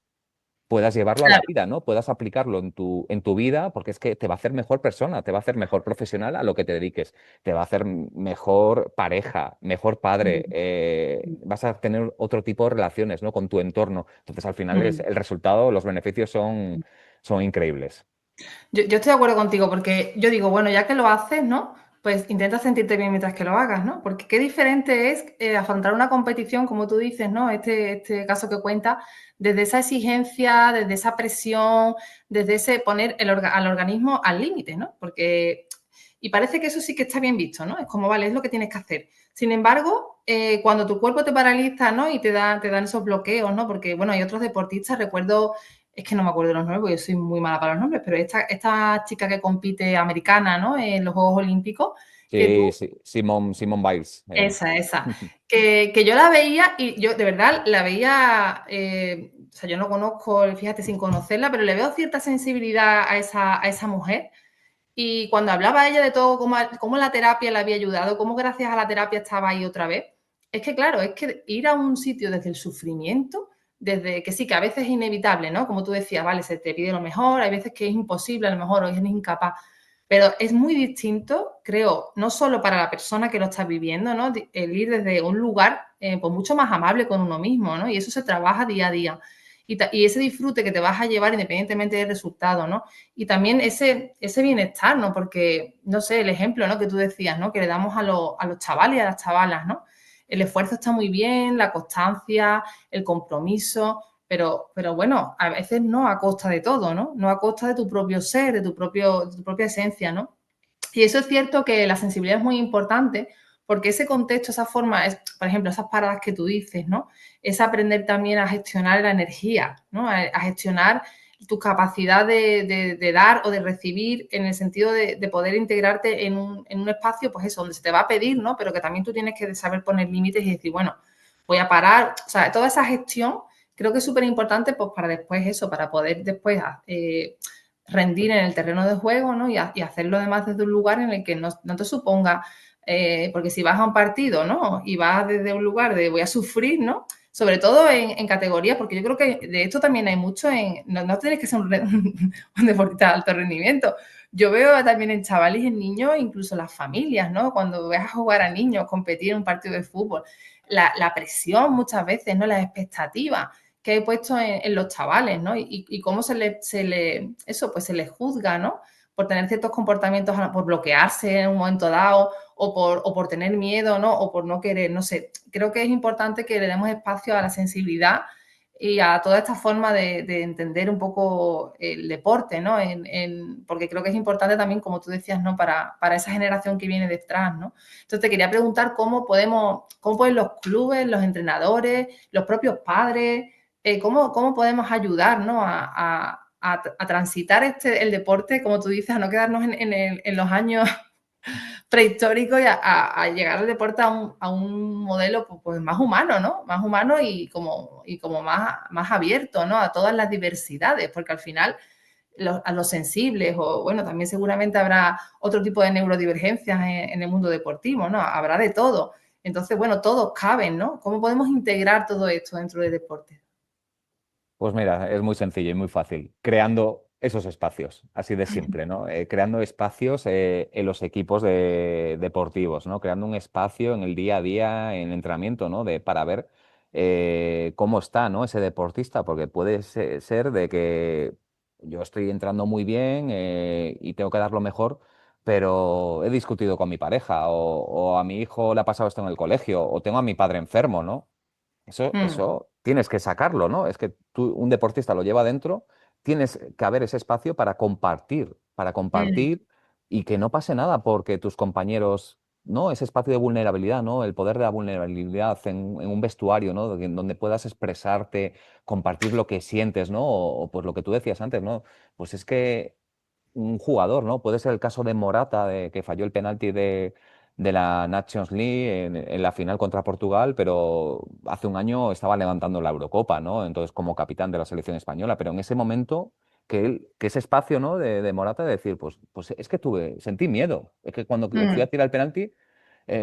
puedas llevarlo a la claro, vida, ¿no? Puedas aplicarlo en tu vida, porque es que te va a hacer mejor persona, te va a hacer mejor profesional a lo que te dediques, te va a hacer mejor pareja, mejor padre, mm, vas a tener otro tipo de relaciones, ¿no? Con tu entorno. Entonces, al final mm. el resultado, los beneficios son increíbles. Yo estoy de acuerdo contigo porque yo digo, bueno, ya que lo haces, ¿no? Pues intenta sentirte bien mientras que lo hagas, ¿no? Porque qué diferente es afrontar una competición, como tú dices, ¿no? Este caso que cuenta, desde esa exigencia, desde esa presión, desde ese poner al organismo al límite, ¿no? Porque, y parece que eso sí que está bien visto, ¿no? Es como, vale, es lo que tienes que hacer. Sin embargo, cuando tu cuerpo te paraliza, ¿no? Y te dan esos bloqueos, ¿no? Porque, bueno, hay otros deportistas, recuerdo es que no me acuerdo los nombres porque yo soy muy mala para los nombres, pero esta chica que compite americana, ¿no? En los Juegos Olímpicos, que Sí, tú, sí, Simone Biles. esa, que yo la veía y yo de verdad la veía, o sea, yo no conozco, fíjate, sin conocerla, pero le veo cierta sensibilidad a esa mujer. Y cuando hablaba ella de todo, cómo la terapia le había ayudado, cómo gracias a la terapia estaba ahí otra vez, es que claro, es que ir a un sitio desde el sufrimiento desde que sí, que a veces es inevitable, ¿no? Como tú decías, vale, se te pide lo mejor, hay veces que es imposible, a lo mejor, o eres incapaz. Pero es muy distinto, creo, no solo para la persona que lo está viviendo, ¿no? El ir desde un lugar pues mucho más amable con uno mismo, ¿no? Y eso se trabaja día a día. Y ese disfrute que te vas a llevar independientemente del resultado, ¿no? Y también ese bienestar, ¿no? Porque, no sé, el ejemplo, ¿no? Que tú decías, ¿no? Que le damos a los chavales y a las chavalas, ¿no? El esfuerzo está muy bien, la constancia, el compromiso, pero bueno, a veces no a costa de todo, ¿no? No a costa de tu propio ser, de tu propia esencia, ¿no? Y eso es cierto que la sensibilidad es muy importante porque ese contexto, esa forma, por ejemplo, esas paradas que tú dices, ¿no? Es aprender también a gestionar la energía, ¿no? A gestionar tu capacidad de dar o de recibir en el sentido de poder integrarte en un espacio, pues eso, donde se te va a pedir, ¿no? Pero que también tú tienes que saber poner límites y decir, bueno, voy a parar, o sea, toda esa gestión creo que es súper importante pues para después eso, para poder después rendir en el terreno de juego, ¿no? Y hacerlo además desde un lugar en el que no te suponga, porque si vas a un partido, ¿no? Y vas desde un lugar de voy a sufrir, ¿no? Sobre todo en categorías, porque yo creo que de esto también hay mucho no tienes que ser un deportista de alto rendimiento. Yo veo también en chavales y en niños, incluso las familias, ¿no? Cuando ves a jugar a niños, competir en un partido de fútbol, la presión muchas veces, ¿no? Las expectativas que he puesto en los chavales, ¿no? Y cómo eso, pues se les juzga, ¿no? Por tener ciertos comportamientos, por bloquearse en un momento dado o por tener miedo, ¿no? O por no querer, no sé. Creo que es importante que le demos espacio a la sensibilidad y a toda esta forma de entender un poco el deporte, ¿no? Porque creo que es importante también, como tú decías, ¿no? Para esa generación que viene detrás, ¿no? Entonces te quería preguntar cómo pueden los clubes, los entrenadores, los propios padres, cómo podemos ayudar, ¿no? A transitar el deporte, como tú dices, a no quedarnos en los años prehistóricos y a llegar al deporte a un modelo pues, más humano, ¿no? Más humano y como más abierto, ¿no? A todas las diversidades, porque al final a los sensibles o, bueno, también seguramente habrá otro tipo de neurodivergencias en el mundo deportivo, ¿no? Habrá de todo. Entonces, bueno, todos caben, ¿no? ¿Cómo podemos integrar todo esto dentro del deporte? Pues mira, es muy sencillo y muy fácil, creando esos espacios, así de simple, ¿no? Creando espacios en los equipos deportivos, ¿no? Creando un espacio en el día a día, en el entrenamiento, ¿no? Para ver cómo está, ¿no? Ese deportista, porque puede ser de que yo estoy entrando muy bien y tengo que dar lo mejor, pero he discutido con mi pareja o a mi hijo le ha pasado esto en el colegio o tengo a mi padre enfermo, ¿no? Mm, Eso tienes que sacarlo, ¿no? Es que tú, un deportista lo lleva dentro, tienes que haber ese espacio para mm, compartir y que no pase nada porque tus compañeros, ¿no? Ese espacio de vulnerabilidad, ¿no? El poder de la vulnerabilidad en un vestuario, ¿no? Donde puedas expresarte, compartir lo que sientes, ¿no? Pues lo que tú decías antes, ¿no? Pues es que un jugador, ¿no? Puede ser el caso de Morata, de que falló el penalti de la Nations League en la final contra Portugal, pero hace un año estaba levantando la Eurocopa, ¿no? Entonces, como capitán de la selección española, pero en ese momento que ese espacio, ¿no? de Morata, de decir, pues es que sentí miedo. Es que cuando fui a mm, tirar el penalti,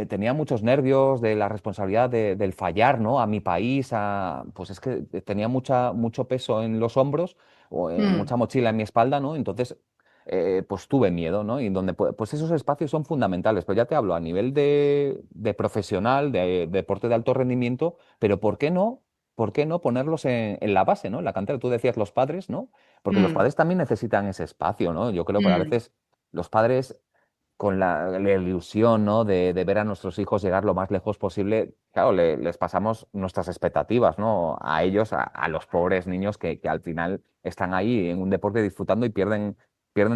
tenía muchos nervios de la responsabilidad del fallar, ¿no? A mi país, pues es que tenía mucho peso en los hombros o mm, mucha mochila en mi espalda, ¿no? Entonces, pues tuve miedo, ¿no? Y donde, pues esos espacios son fundamentales, pero ya te hablo a nivel de profesional, de deporte de alto rendimiento, pero ¿por qué no? ¿Por qué no ponerlos en la base, ¿no? En la cantera, tú decías los padres, ¿no? Porque los mm, padres también necesitan ese espacio, ¿no? Yo creo que a mm, veces los padres con la ilusión, ¿no? de ver a nuestros hijos llegar lo más lejos posible, claro, les pasamos nuestras expectativas, ¿no? A ellos, a los pobres niños que al final están ahí en un deporte disfrutando y pierden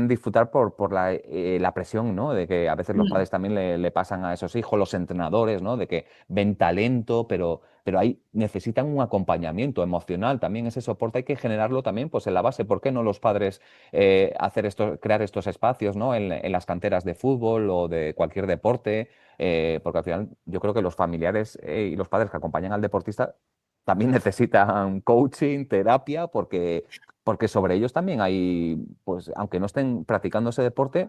disfrutar por la presión, ¿no? De que a veces los mm, padres también le pasan a esos hijos, los entrenadores, ¿no? De que ven talento, pero ahí necesitan un acompañamiento emocional, también ese soporte hay que generarlo también pues en la base. ¿Por qué no los padres crear estos espacios, ¿no? En las canteras de fútbol o de cualquier deporte? Porque al final yo creo que los familiares y los padres que acompañan al deportista también necesitan coaching, terapia, porque sobre ellos también hay, pues aunque no estén practicando ese deporte,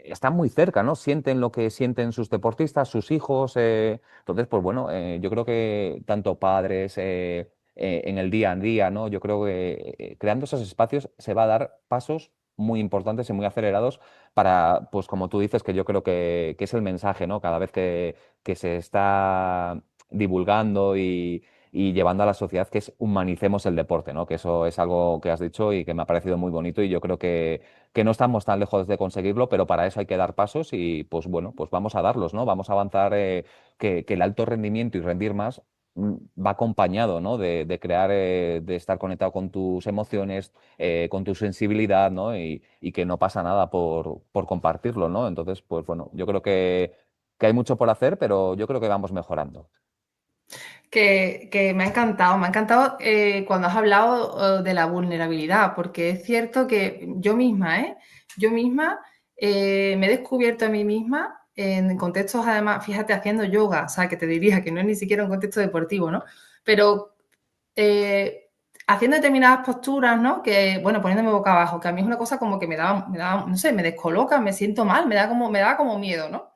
están muy cerca, ¿no? Sienten lo que sienten sus deportistas, sus hijos. Entonces, pues bueno, yo creo que tanto padres, en el día a día, ¿no? Yo creo que creando esos espacios se va a dar pasos muy importantes y muy acelerados para, pues como tú dices, que yo creo que es el mensaje, ¿no? Cada vez que se está divulgando y llevando a la sociedad, que es humanicemos el deporte, ¿no? Que eso es algo que has dicho y que me ha parecido muy bonito y yo creo que no estamos tan lejos de conseguirlo, pero para eso hay que dar pasos y pues bueno, pues vamos a darlos, ¿no? Vamos a avanzar, que el alto rendimiento y rendir más va acompañado, ¿no? De crear, de estar conectado con tus emociones, con tu sensibilidad, ¿no? Y que no pasa nada por compartirlo, ¿no? Entonces, pues bueno, yo creo que hay mucho por hacer, pero yo creo que vamos mejorando. Que me ha encantado cuando has hablado de la vulnerabilidad, porque es cierto que yo misma, yo misma me he descubierto a mí misma en contextos, además, fíjate, haciendo yoga, o sea, que te diría que no es ni siquiera un contexto deportivo, ¿no? Pero eh, haciendo determinadas posturas, ¿no? Que, bueno, poniéndome boca abajo, que a mí es una cosa como que no sé, me descoloca, me siento mal, me da como miedo, ¿no?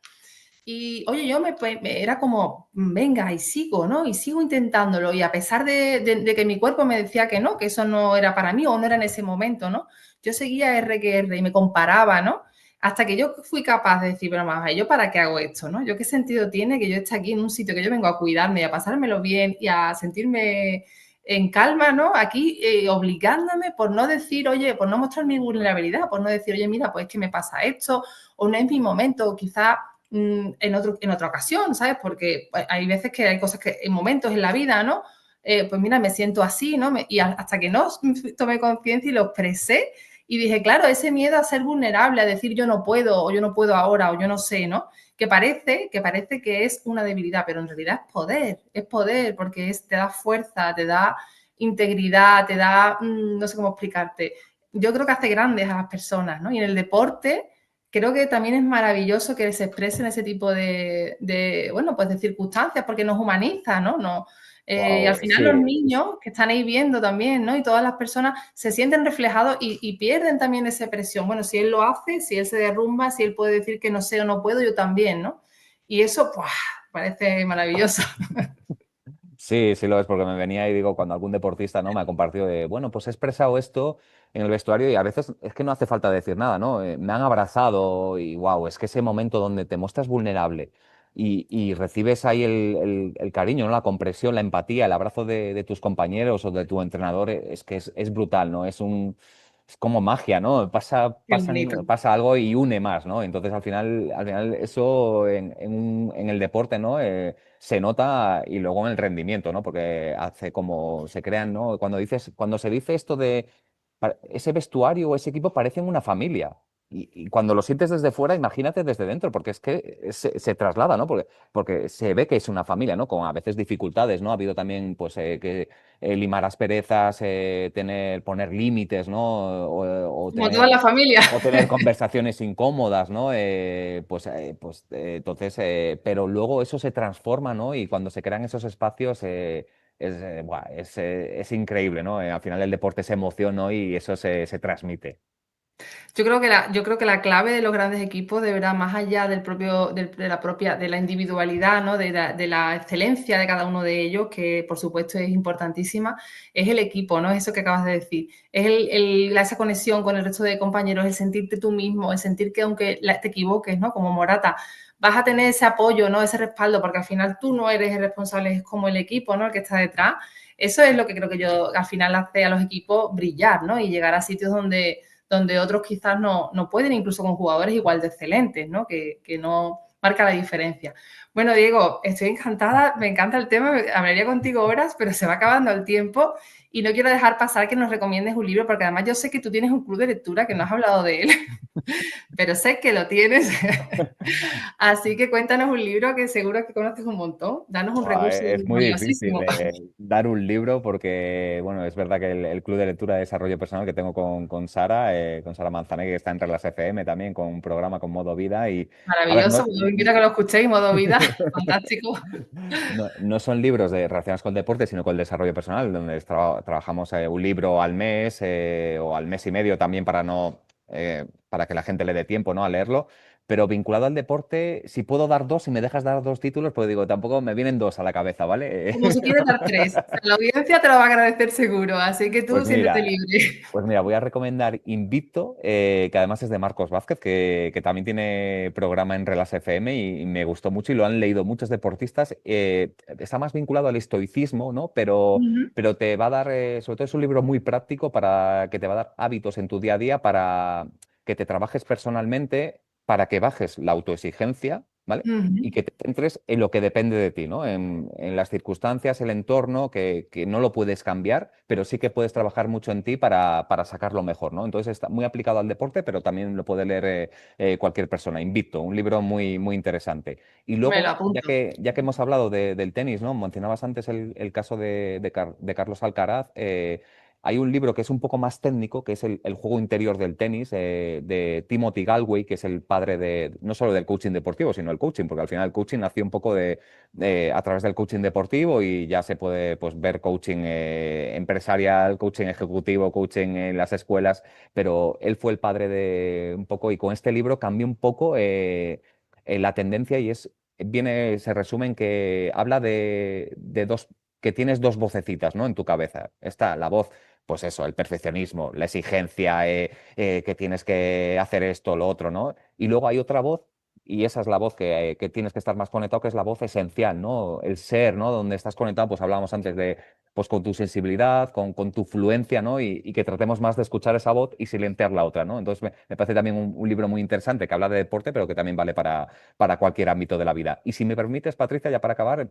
Y oye, era como, venga, y sigo, ¿no? Y sigo intentándolo. Y a pesar de que mi cuerpo me decía que no, que eso no era para mí o no era en ese momento, ¿no? Yo seguía R que R y me comparaba, ¿no? Hasta que yo fui capaz de decir, pero más, ¿yo para qué hago esto, no? ¿Yo qué sentido tiene que yo esté aquí en un sitio que yo vengo a cuidarme y a pasármelo bien y a sentirme en calma, ¿no? Aquí obligándome por no decir, oye, por no mostrar mi vulnerabilidad, por no decir, oye, mira, pues es que me pasa esto, o no es mi momento, o quizá en otra ocasión, ¿sabes? Porque pues, hay veces que hay cosas que en momentos en la vida, ¿no? Pues mira, me siento así, ¿no? Y hasta que no tomé conciencia y lo expresé y dije, claro, ese miedo a ser vulnerable, a decir yo no puedo, o yo no puedo ahora, o yo no sé, ¿no? Que parece que es una debilidad, pero en realidad es poder, porque te da fuerza, te da integridad, te da, no sé cómo explicarte. Yo creo que hace grandes a las personas, ¿no? Y en el deporte, creo que también es maravilloso que se expresen ese tipo bueno, pues de circunstancias, porque nos humaniza, ¿no? Al Wow, final los sí. niños que están ahí viendo también, ¿no? Y todas las personas se sienten reflejados y pierden también esa presión. Bueno, si él lo hace, si él se derrumba, si él puede decir que no sé o no puedo, yo también, ¿no? Y eso, ¡buah! Parece maravilloso. Sí, sí lo es, porque me venía y digo, cuando algún deportista, ¿no? Me ha compartido de, bueno, pues he expresado esto en el vestuario y a veces es que no hace falta decir nada, ¿no? Me han abrazado y wow, es que ese momento donde te muestras vulnerable y recibes ahí el cariño, ¿no? La compresión, la empatía, el abrazo de tus compañeros o de tu entrenador, es que es brutal, ¿no? Es como magia, ¿no? Qué bonito. Pasa algo y une más, ¿no? Entonces al final eso en el deporte, ¿no? Se nota y luego en el rendimiento, ¿no? Porque hace como se crean, ¿no? Cuando se dice esto de ese vestuario o ese equipo parecen una familia. Y cuando lo sientes desde fuera, imagínate desde dentro, porque es que se traslada, ¿no? Porque se ve que es una familia, ¿no? Con a veces dificultades, ¿no? Ha habido también, pues, que limar asperezas, poner límites, ¿no? Como toda la familia. O tener conversaciones incómodas, ¿no? Entonces, pero luego eso se transforma, ¿no? Y cuando se crean esos espacios, es increíble, ¿no? Al final el deporte es emoción, ¿no? Y eso se transmite. Yo creo que la clave de los grandes equipos, de verdad, más allá de la individualidad, ¿no? De la excelencia de cada uno de ellos, que por supuesto es importantísima, es el equipo, ¿no? Es eso que acabas de decir. Es esa conexión con el resto de compañeros, el sentirte tú mismo, el sentir que aunque te equivoques, ¿no? Como Morata, vas a tener ese apoyo, ¿no? Ese respaldo, porque al final tú no eres el responsable, es como el equipo, ¿no? El que está detrás. Eso es lo que creo que yo al final hace a los equipos brillar, ¿no? Y llegar a sitios donde otros quizás no pueden, incluso con jugadores igual de excelentes, ¿no? Que no marca la diferencia. Bueno, Diego, estoy encantada, me encanta el tema, hablaría contigo horas, pero se va acabando el tiempo y no quiero dejar pasar que nos recomiendes un libro, porque además yo sé que tú tienes un club de lectura, que no has hablado de él, pero sé que lo tienes. Así que cuéntanos un libro que seguro que conoces un montón. Danos un Buah, recurso es muy difícil valiosísimo. dar un libro porque, bueno, es verdad que el club de lectura de desarrollo personal que tengo con Sara Manzaneque, que está en Reglas FM también, con un programa con Modo Vida y, a ver, Maravilloso, pues os invito a que lo escuchéis, modo vida, fantástico. no son libros relacionados con el deporte, sino con el desarrollo personal, donde trabajamos un libro al mes o al mes y medio también para no, para que la gente le dé tiempo, ¿no? A leerlo. pero vinculado al deporte, si puedo dar dos, si me dejas dar dos títulos, pues digo, tampoco me vienen dos a la cabeza, ¿vale? Como si quieres dar tres. O sea, la audiencia te lo va a agradecer seguro, así que tú Pues siéntete mira, libre. Pues mira, voy a recomendar Invicto, que además es de Marcos Vázquez, que también tiene programa en Relás FM y me gustó mucho y lo han leído muchos deportistas. Está más vinculado al estoicismo, ¿no? Ujú, Pero te va a dar, sobre todo es un libro muy práctico para que te va a dar hábitos en tu día a día para que te trabajes personalmente, para que bajes la autoexigencia, ¿vale? Y ujú. que te centres en lo que depende de ti, ¿no? En las circunstancias, el entorno, que no lo puedes cambiar, pero sí que puedes trabajar mucho en ti para sacarlo mejor, ¿no? Entonces está muy aplicado al deporte, pero también lo puede leer cualquier persona. Invicto, un libro muy, muy interesante. Y Me lo luego, ya apunto. que, ya que hemos hablado del tenis, ¿no? Mencionabas antes el caso de Carlos Alcaraz. Hay un libro que es un poco más técnico, que es el juego interior del tenis, de Timothy Galway, que es el padre de, no solo del coaching deportivo, sino el coaching, porque al final el coaching nació un poco a través del coaching deportivo y ya se puede pues, ver coaching empresarial, coaching ejecutivo, coaching en las escuelas, pero él fue el padre de un poco y con este libro cambió un poco la tendencia y se resume en que habla de dos, que tienes dos vocecitas, ¿no? En tu cabeza. Está la voz pues eso, el perfeccionismo, la exigencia, que tienes que hacer esto, lo otro, ¿no? Y luego hay otra voz, y esa es la voz que tienes que estar más conectado, que es la voz esencial, ¿no? El ser, ¿no? Donde estás conectado, pues hablábamos antes de, pues con tu sensibilidad, con tu fluencia, ¿no? Y que tratemos más de escuchar esa voz y silenciar la otra, ¿no? Entonces me parece también un libro muy interesante que habla de deporte, pero que también vale para cualquier ámbito de la vida. Y si me permites, Patricia, ya para acabar,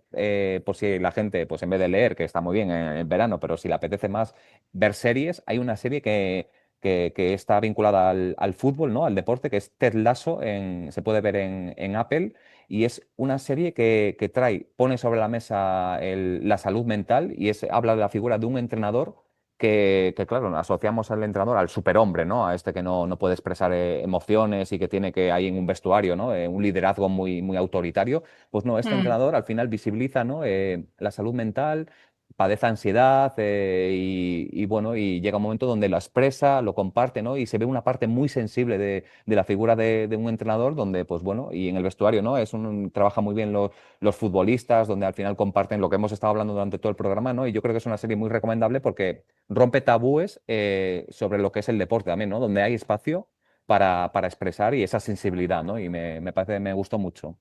por si la gente, pues en vez de leer, que está muy bien en verano, pero si le apetece más ver series, hay una serie que está vinculada al fútbol, ¿no? Al deporte, que es Ted Lasso, se puede ver en Apple, y es una serie que pone sobre la mesa la salud mental y habla de la figura de un entrenador claro, asociamos al entrenador al superhombre, ¿no? A este que no puede expresar emociones y que tiene que ahí en un vestuario, ¿no? Un liderazgo muy, muy autoritario. Pues no, este Mm. entrenador al final visibiliza, ¿no? La salud mental, padece ansiedad bueno, y llega un momento donde lo expresa, lo comparte, ¿no? Y se ve una parte muy sensible de la figura de un entrenador donde, pues bueno, y en el vestuario, ¿no? Trabaja muy bien los futbolistas, donde al final comparten lo que hemos estado hablando durante todo el programa, ¿no? Y yo creo que es una serie muy recomendable porque rompe tabúes sobre lo que es el deporte también, ¿no? Donde hay espacio para expresar y esa sensibilidad, ¿no? Y me parece, me gustó mucho.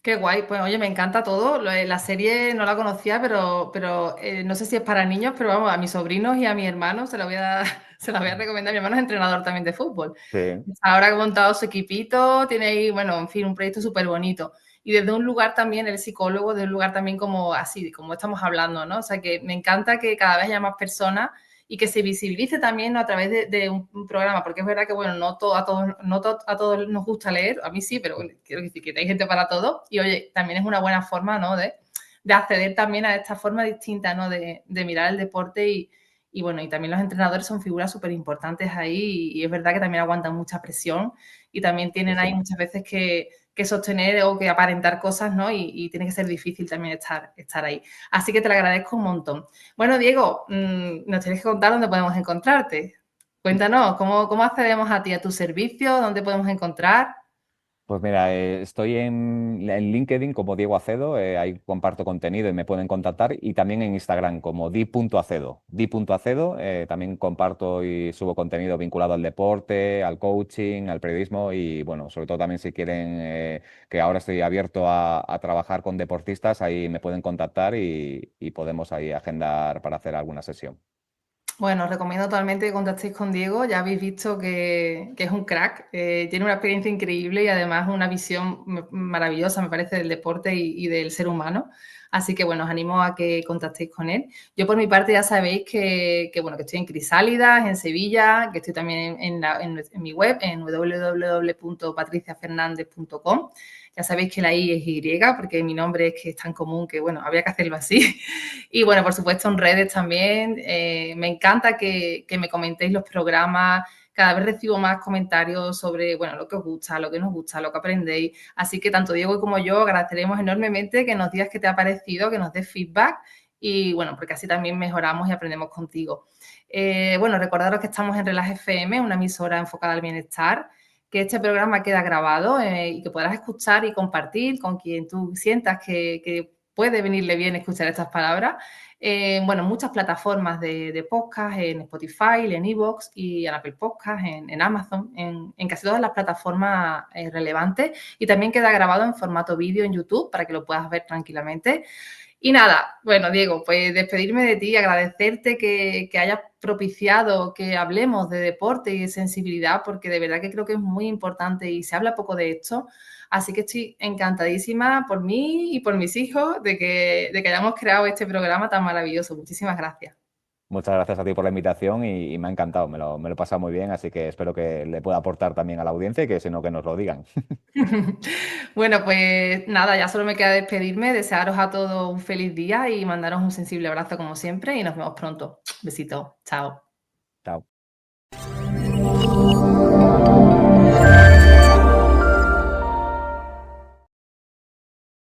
Qué guay, pues oye, me encanta todo. La serie no la conocía, pero no sé si es para niños, pero vamos, a mis sobrinos y a mi hermano se la voy a, se la voy a recomendar. Mi hermano es entrenador también de fútbol. Sí. Ahora ha montado su equipito, tiene ahí, bueno, en fin, un proyecto súper bonito. Y desde un lugar también, el psicólogo, desde un lugar también como así, como estamos hablando, ¿no? O sea, que me encanta que cada vez haya más personas y que se visibilice también, ¿no? A través de un programa, porque es verdad que, bueno, a todos nos gusta leer, a mí sí, pero bueno, quiero decir que hay gente para todo, y oye, también es una buena forma, ¿no? De acceder también a esta forma distinta, ¿no? De mirar el deporte y bueno, y también los entrenadores son figuras súper importantes ahí y es verdad que también aguantan mucha presión y también Sí, tienen ahí sí. muchas veces que sostener o que aparentar cosas, ¿no? Y tiene que ser difícil también estar ahí. Así que te lo agradezco un montón. Bueno, Diego, nos tienes que contar dónde podemos encontrarte. Cuéntanos, ¿cómo accedemos a ti, a tu servicio? ¿Dónde podemos encontrar? Pues mira, estoy en LinkedIn como Diego Acedo, ahí comparto contenido y me pueden contactar, y también en Instagram como di.acedo. Di.acedo, también comparto y subo contenido vinculado al deporte, al coaching, al periodismo y bueno, sobre todo también si quieren, que ahora estoy abierto a trabajar con deportistas, ahí me pueden contactar y podemos ahí agendar para hacer alguna sesión. Bueno, os recomiendo totalmente que contactéis con Diego. Ya habéis visto que es un crack, tiene una experiencia increíble y además una visión maravillosa, me parece, del deporte y del ser humano. Así que, bueno, os animo a que contactéis con él. Yo, por mi parte, ya sabéis bueno, que estoy en Crisálidas, en Sevilla, que estoy también en mi web, en www.patriciafernandez.com. Ya sabéis que la I es Y, porque mi nombre es que es tan común que, bueno, había que hacerlo así. Y bueno, por supuesto en redes también. Me encanta que me comentéis los programas. Cada vez recibo más comentarios sobre, bueno, lo que os gusta, lo que nos gusta, lo que aprendéis. Así que tanto Diego como yo agradeceremos enormemente que nos digas qué te ha parecido, que nos des feedback y bueno, porque así también mejoramos y aprendemos contigo. Bueno, recordaros que estamos en Relaj FM, una emisora enfocada al bienestar. que este programa queda grabado y que podrás escuchar y compartir con quien tú sientas que puede venirle bien escuchar estas palabras. Bueno, muchas plataformas de podcast, en Spotify, en iVoox y en Apple Podcast, en Amazon, en casi todas las plataformas relevantes. Y también queda grabado en formato vídeo en YouTube para que lo puedas ver tranquilamente. Y nada, bueno, Diego, pues despedirme de ti, agradecerte que hayas propiciado que hablemos de deporte y de sensibilidad, porque de verdad que creo que es muy importante y se habla poco de esto. Así que estoy encantadísima por mí y por mis hijos de que hayamos creado este programa tan maravilloso. Muchísimas gracias. Muchas gracias a ti por la invitación y me ha encantado, me lo he pasado muy bien, así que espero que le pueda aportar también a la audiencia y que si no, que nos lo digan. Bueno, pues nada, ya solo me queda despedirme, desearos a todos un feliz día y mandaros un sensible abrazo como siempre y nos vemos pronto. Besito, chao. Chao.